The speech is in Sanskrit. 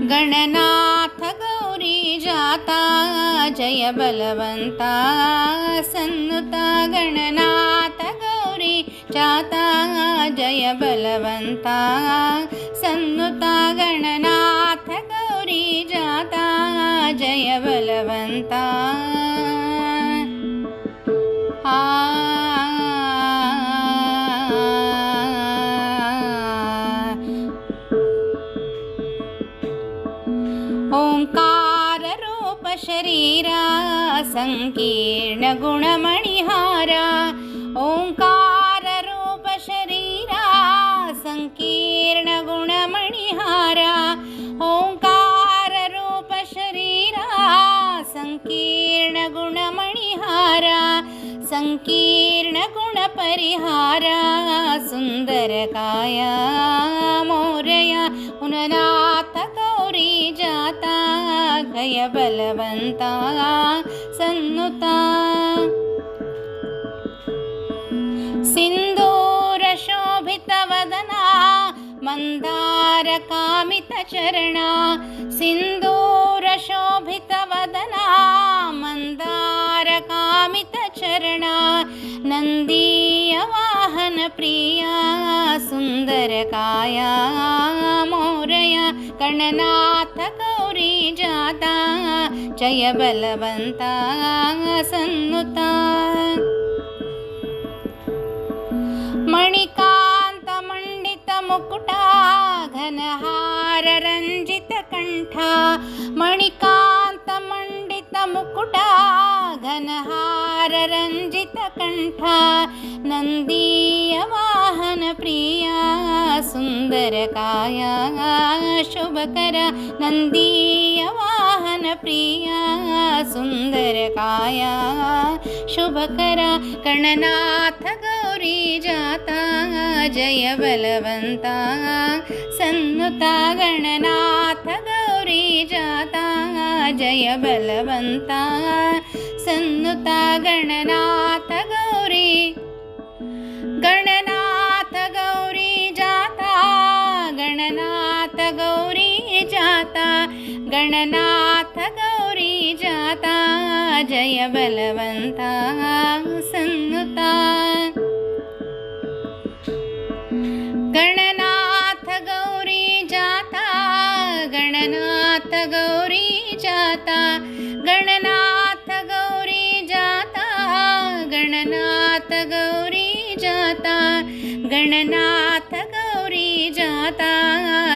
गणनाथ गौरी जाता जय बलवंता सन्नुता गणनाथ गौरी जाता जय बलवंता सन्नुता गणनाथ गौरी जाता जय बलवंता ओंकार रूप शरीरा संकीर्ण गुणमणिहारा ओंकार रूप शरीरा संकीर्ण गुणमणिहारा ओंकार रूप शरीरा संकीर्ण गुणमणिहारा संकीर्ण गुणपरिहारा सुंदर काया मोरया उन्नाथ गौरी जाता गय बलवंता सन्नुता सिंदूर शोभित वदना मंदार कामित चरणा सिंदूर शोभित वदना मंदार कामित चरणा नंदीय वाहन प्रिया सुंदर काया मोरया गणनाथ गौरी जाता जय बलवंता सन्नुता मणिकांत मंडित मुकुटा घनहार रंजित कंठा मणिकांत मंडित मुकुटा घनहार रंजित कंठा नंदीय वाहन प्रिया सुंदर काया शुभकर नंदीय वाहन प्रिया सुंदर काया शुभकर गणनाथ गौरी जाता जय बलवंता सन्नुता गणनाथ गौरी जाता जय बलवंता सन्नुता गणनाथ गौरी जाता गणनाथ गौरी जाता गणनाथ गौरी जाता जय बलवंता सन्नुता गणनाथ गौरी जाता गणनाथ गौरी जाता गणनाथ गौरी जाता गणनाथ गौरी जाता गणनाथ गौरी जाता